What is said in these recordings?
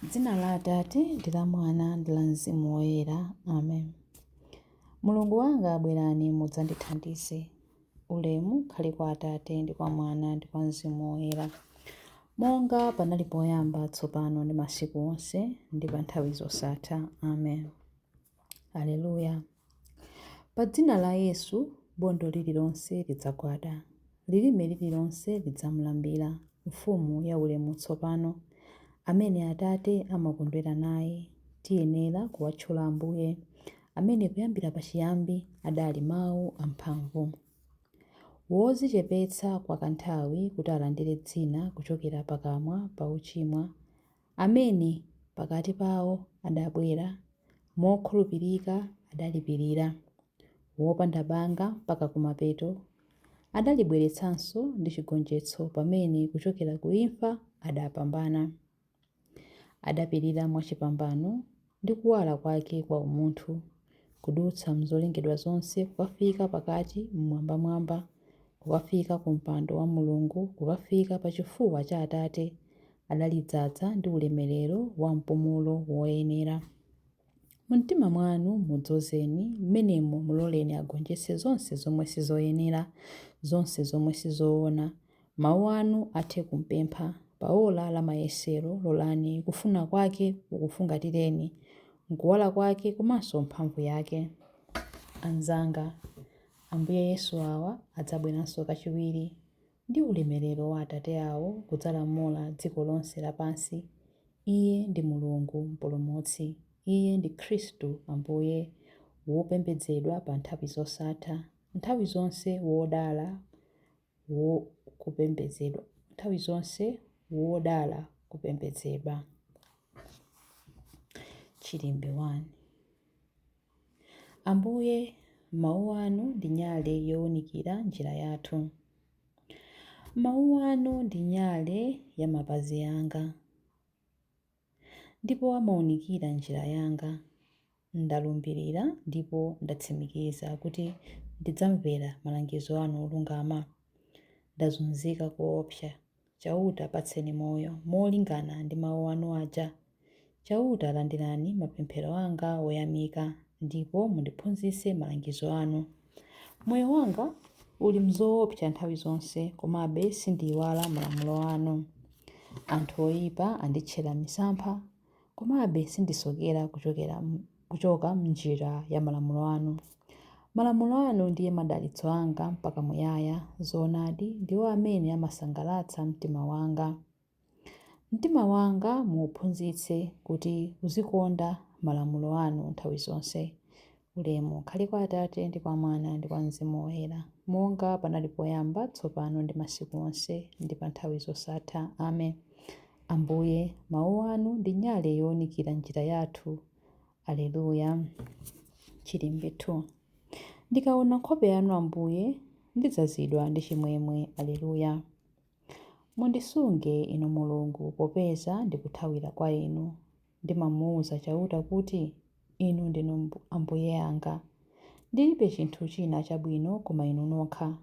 Dzina la Atate ndi la Mwana ndi la Mzimu Woyera. Amen. Mulungu wanga bwerani mudzandithandize. Ulemu khale kwa Atate ndi kwa Mwana ndi kwa Mzimu Woyera, monga panali poyamba, tsopano ndi masiku onse ndi pa nthawi zosatha. Amen. Aleluya. Pa dzina la Yesu bondo lililonse lidzagwada, lilime lililonse lidzamulambira. Mfumu ya ulemu tsopano, amene Atate amakondwera naye, tiyenera kuwatchula Ambuye, amene kuyambira pachiyambi adali mawu amphamvu. Wodzichepetsa kwa kanthawi kuti alandire dzina kuchokera pakamwa pa ochimwa, amene pakati pawo adabwera, mokhulupirika adalipirira, wopanda banga mpaka kumapeto adalibweretsanso ndi chigonjetso, pamene kuchokera ku imfa adapambana. Adapirira mwachipambano ndi kuwala kwake kwa umunthu, kudutsa mzolengedwa zonse, kukafika pakati mmwambamwamba, kukafika ku mpando wa Mulungu, kukafika pa chifuwa cha Atate. Adalidzaza ndi ulemerero wa mpumulo woyenera. Mumtima mwanu mudzozeni, mmenemo muloleni agonjetse zonse zomwe sizoyenera, zonse zomwe sizoona. Mawu anu athe kumpempha, pa ola la mayesero lolani kufuna kwake kukufungatireni, nkuwala kwake komanso mphamvu yake. Anzanga, Ambuye Yesu awa adzabweranso kachiwiri ndi ulemerero wa Atate awo kudzalamula dziko lonse lapansi. Iye ndi Mulungu Mpulumutsi, Iye ndi Khristu Ambuye, wopembedzedwa pa nthawi zosatha, nthawi zonse wodala kupembedzedwa, nthawi zonse wodala kupembedzedwa. Chilimbe 1. Ambuye, mawu anu ndi nyale yowunikira njira yathu. Mawu anu ndi nyale ya mapazi anga, ndipo amawunikira njira yanga. Ndalumbirira ndipo ndatsimikiza kuti ndidzamvera malangizo anu olungama. Ndazunzika koopsa, chauta patseni moyo molingana ndi mawu anu aja. Chauta landirani mapemphero anga oyamika, ndipo mundiphunzitse malangizo anu. Moyo wanga uli mzoopsa nthawi zonse, komabe sindiyiwala malamulo anu. Anthu oyipa anditchera misampha, komabe sindisokera kuchoka m'njira ya malamulo anu. Malamulo anu ndiye madalitso anga mpaka muyaya. Zoonadi ndiwo amene amasangalatsa mtima wanga. Mtima wanga muuphunzitse kuti uzikonda malamulo anu nthawi zonse. Ulemu khale kwa Atate ndi kwa Mwana ndi kwa Mzimu Woyera, monga panali poyamba, tsopano ndi masiku onse ndi pa nthawi zosatha. Amen. Ambuye, mawu anu ndi nyale yowunikira njira yathu. Aleluya. Chilimbe 2. Ndikaona nkhope yanu Ambuye, ndidzazidwa ndi chimwemwe. Aleluya. Mundisunge inu Mulungu, popeza ndikuthawira kwa inu. Ndimamuwuza chauta kuti inu ndinu Ambuye anga. Ndilibe chinthu china chabwino koma inu nokha.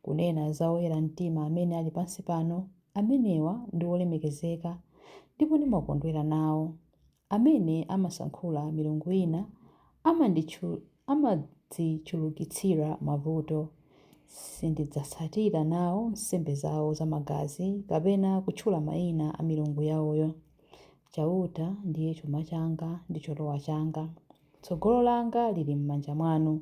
Kunena za oyera mtima amene ali pansi pano, amenewa ndi olemekezeka ndipo ndimakondwera nawo. Amene amasankhula milungu ina amadzichulukitsira mavuto. Sindidzatsatira nawo nsembe zawo zamagazi, kapena kutchula mayina a milungu yawoyo. Chauta ndiye chuma changa ndi cholowa changa. Tsogolo langa lili m'manja mwanu.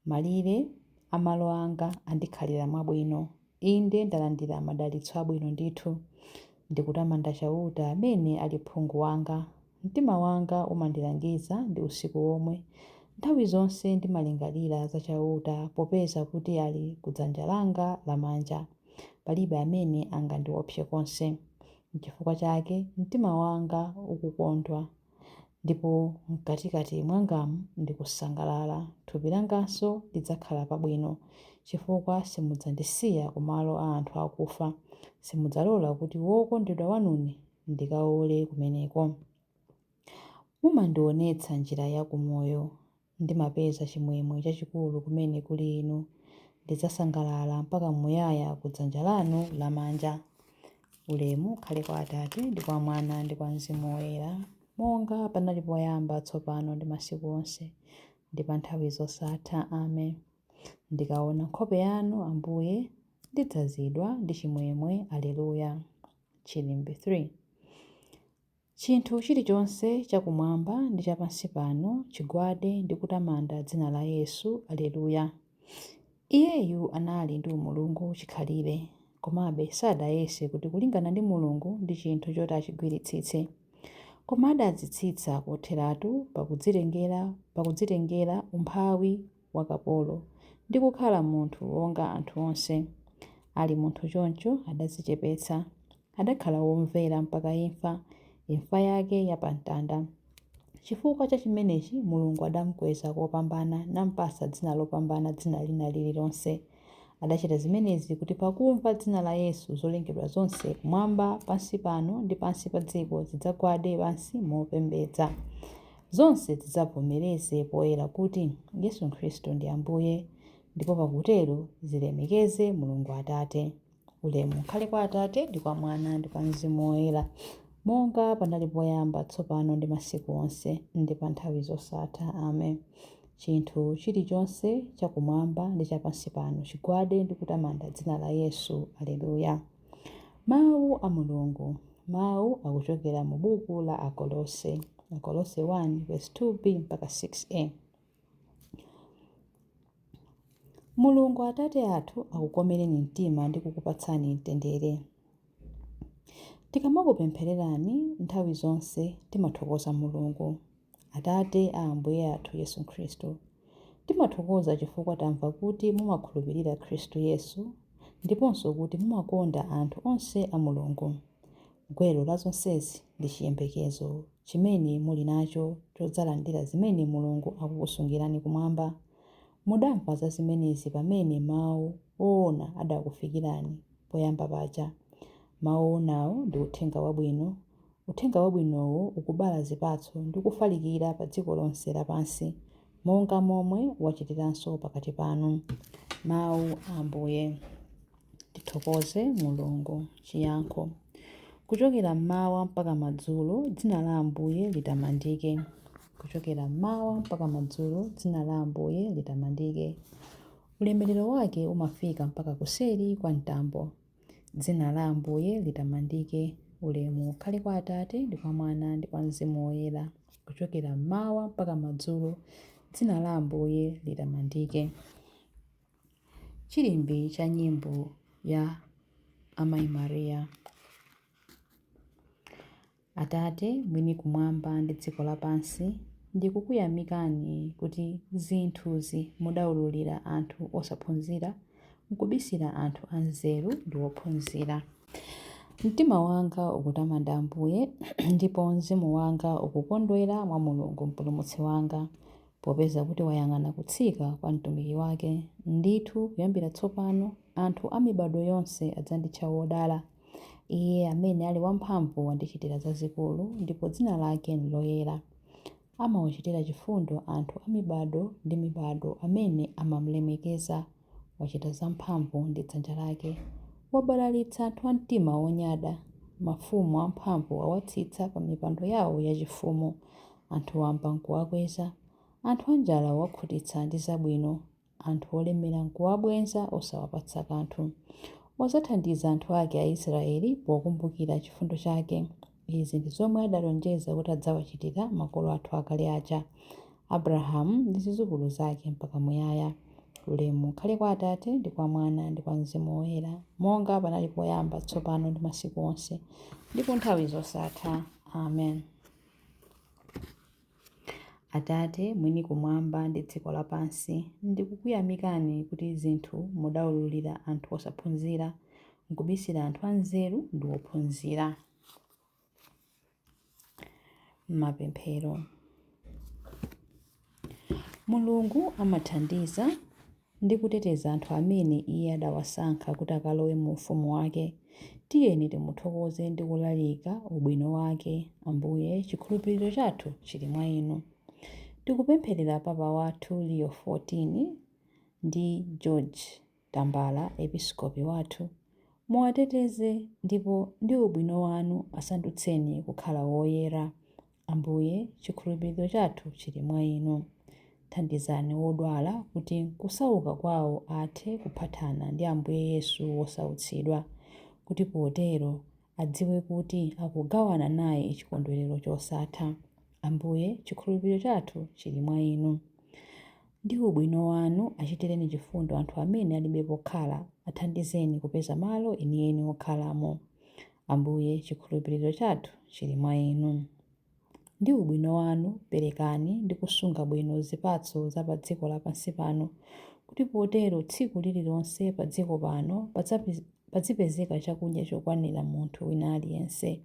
Malire a malo anga andikhalira mwabwino. Inde ndalandira madalitso abwino ndithu. Ndikutamanda chauta amene ali phungu wanga. Mtima wanga umandilangiza ndi usiku womwe. Nthawi zonse ndimalingalira za chauta, popeza kuti ali kudzanja langa lamanja. Palibe amene angandiopse konse. N'chifukwa chake mtima wanga ukukondwa, ndipo mkatikati mwangamu ndikusangalala. Thupi langanso lidzakhala pabwino, chifukwa simudzandisiya kumalo a anthu akufa. Simudzalola kuti wokondedwa wanune ndikawole kumeneko. Mumandionetsa njira ya kumoyo. Ndimapeza chimwemwe chachikulu kumene kuli inu. Ndidzasangalala mpaka muyaya kudzanja lanu lamanja. Ulemu ukhale kwa Atate ndi kwa Mwana ndi kwa Mzimu Woyera, monga panali poyamba, tsopano ndi masiku onse, ndi pa nthawi zosatha. Amen. Ndikaona nkhope yanu Ambuye, ndidzazidwa ndi chimwemwe. Aleluya. Chilimbe 3. Chinthu chilichonse chakumwamba ndi chapansi pano chigwade ndi kutamanda dzina la Yesu. Aleluya. Iyeyu anali ndi umulungu chikhalire, komabe sadayese kuti kulingana ndi Mulungu ndi chinthu choti achigwiritsitse, koma adadzitsitsa kotheratu pakudzitengera umphawi wa kapolo ndi kukhala munthu wonga anthu onse. Ali munthu choncho adadzichepetsa, adakhala womvera mpaka imfa yake yapamtanda. Chifukwa cha chimenechi Mulungu adamukweza kopambana nampasa dzina lopambana dzina lina lililonse. Adachita zimenezi kuti pakumva dzina la Yesu zolengedwa zonse kumwamba, pansi pano ndi pansi pa dziko zidzagwade pansi mopembedza. Zonse zidzavomereze poyera kuti Yesu Khristu ndi Ambuye, ndipo pakutero zilemekeze Mulungu Atate. Ulemu ukhale kwa Atate ndi kwa Mwana ndi kwa Mzimu Woyera, monga panali poyamba, tsopano ndi masiku onse, ndi pa nthawi zosatha. Amen. Chinthu chilichonse chakumwamba ndi chapansi pano chigwade ndi kutamanda dzina la Yesu. Aleluya. Mawu a Mulungu. Mawu akuchokera mu buku la Akolose. Akolose 1:2b mpaka 6a. Mulungu Atate athu akukomereni mtima ndi kukupatsani mtendere. Tikamakupemphererani nthawi zonse timathokoza Mulungu, Atate a Ambuye athu Yesu Khristu. Timathokoza chifukwa tamva kuti mumakhulupirira Khristu Yesu, ndiponso kuti mumakonda anthu onse a Mulungu. Gwero la zonsezi ndi chiyembekezo chimene muli nacho chodzalandira zimene Mulungu akukusungirani kumwamba. Mudamva za zimenezi pamene mawu oona adakufikirani poyamba paja. Mawu oonawo ndi uthenga wabwino. Uthenga wabwinowo ukubala zipatso ndi kufalikira pa dziko lonse lapansi, monga momwe wachitiranso pakati panu. Mawu a Ambuye. Tithokoze Mulungu. Chiyankho. Kuchokera mmawa mpaka madzulo dzina la Ambuye litamandike. Kuchokera mmawa mpaka madzulo dzina la Ambuye litamandike. Ulemerero wake umafika mpaka kuseri kwa mtambo. Dzina la Ambuye litamandike. Ulemu ukhale kwa Atate ndi kwa Mwana ndi kwa Mzimu Woyera. Kuchokera mmawa mpaka madzulo dzina la Ambuye litamandike. Chilimbi cha nyimbo ya Amayi Mariya. Atate mwini kumwamba ndi dziko lapansi, ndikukuyamikani kuti zinthuzi mudaululira anthu osaphunzira, mukubisira anthu anzeru ndi ophunzira. Mtima wanga ukutamanda Ambuye, ndipo mzimu wanga ukukondwera mwa Mulungu mpulumutsi wanga, popeza kuti wayang'ana kutsika kwa mtumiki wake. Ndithu kuyambira tsopano anthu a mibado yonse adzanditcha wodala. Iye amene ali wamphamvu wandichitira zazikulu, ndipo dzina lake ndi loyera. Amawachitira chifundo anthu a mibado ndi mibado amene amamulemekeza. Wachita zamphamvu ndi dzanja lake. Wabalalitsa anthu a mtima wonyada. Mafumu amphamvu awatsitsa pa mipando yawo yachifumu. Anthu wamba nkuwakweza. Anthu anjala wakhutitsa ndi zabwino. Anthu olemera nkuwabwenza osawapatsa kanthu. Wazathandiza anthu ake a Israeli pokumbukira chifundo chake. Izi ndi zomwe adalonjeza kuti adzawachitira makolo athu akale aja, Abrahamu ndi zidzukulu zake mpaka muyaya. Ulemu ukhale kwa Atate ndi kwa Mwana ndi kwa Mzimu Woyera, monga panali poyamba, tsopano ndi masiku onse, ndipo nthawi zosatha. Amen. Atate mwini kumwamba ndi dziko lapansi, ndikukuyamikani kuti zinthu mudaululira anthu osaphunzira, mukubisira anthu anzeru ndi ophunzira. Mapemphero. Mulungu amathandiza ndi kuteteza anthu amene Iye adawasankha kuti akalowe mu ufumu wake. Tiyeni timuthokoze ndi kulalika ubwino wake. Ambuye, chikhulupiriro chathu chili mwa Inu. Tikupempherera Papa wathu Leo 14 ndi George Tambala, episkopi wathu, muwateteze ndipo ndi ubwino wanu asandutseni kukhala woyera. Ambuye, chikhulupiriro chathu chili mwa inu. Thandizani wodwala kuti kusauka kwawo athe kuphatana ndi Ambuye Yesu wosautsidwa, kuti potero adziwe kuti akugawana naye chikondwerero chosatha. Ambuye, chikhulupiriro chathu chili mwa inu. Ndi ubwino wanu achitireni chifundo anthu amene alibe pokhala, athandizeni kupeza malo enieni okhalamo. Ambuye, chikhulupiriro chathu chili mwa inu. Ndi ubwino wanu perekani ndi kusunga bwino zipatso za pa dziko lapansi pano, kuti potero tsiku lililonse pa dziko pano padzipezeka chakudya chokwanira munthu wina aliyense.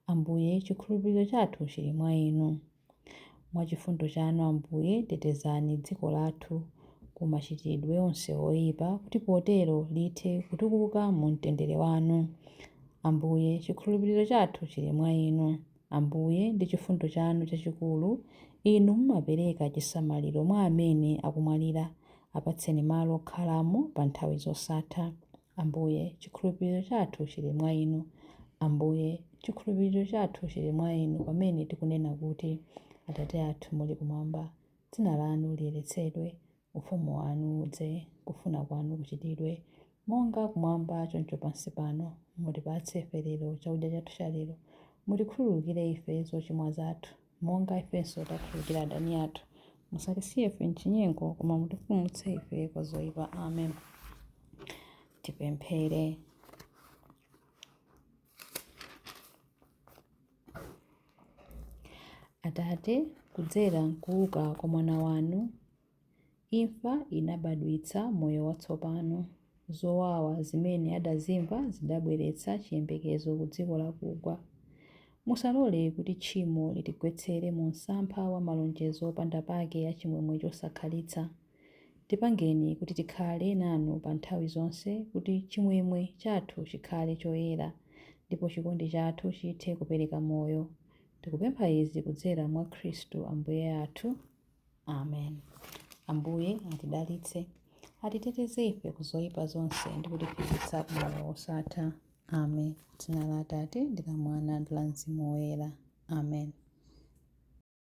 Ambuye, chikhulupiriro chathu chili mwa inu. Mwa chifundo chanu Ambuye, tetezani dziko lathu ku machitidwe onse oyipa, kuti potero lithe kutukuka mu mtendere wanu. Ambuye, chikhulupiriro chathu chili mwa inu. Ambuye, ndi chifundo chanu chachikulu, inu mumapereka chisamaliro mwa amene akumwalira, apatseni malo okhalamo pa nthawi zosatha. Ambuye, chikhulupiriro chathu chili mwa inu. Ambuye, chikhulupiriro chathu chili mwa inu pamene tikunena kuti Atate athu muli kumwamba, dzina lanu liyeretsedwe, ufumu wanu udze, kufuna kwanu kuchitidwe, monga kumwamba choncho pansi pano. Mutipatse ife lero chakudya chathu cha lero. Mutikhululukire ife zochimwa zathu, monga ifenso takhululukira adani athu. Musatisiye ife m'chinyengo, koma mutipulumutse ife kwa zoyipa. Amen. Tipemphere. Atate, kudzera mkuuka kwa mwana wanu, imfa inabadwitsa moyo watsopano. Zowawa zimene adazimva zidabweretsa chiyembekezo ku dziko lakugwa. Musalole kuti tchimo litigwetsere mu msampha wa malonjezo opanda pake ya chimwemwe chosakhalitsa. Tipangeni kuti tikhale nanu pa nthawi zonse, kuti chimwemwe chathu chikhale choyera, ndipo chikondi chathu chithe kupereka moyo. Tikupempha izi kudzera mwa Khristu Ambuye athu. Amen. Ambuye atidalitse, atiteteze ife ku zoyipa zonse ndi kutifikitsa moyo wosatha. Amen. Dzina la Atate ndi la Mwana ndi la Mzimu Woyera. Amen.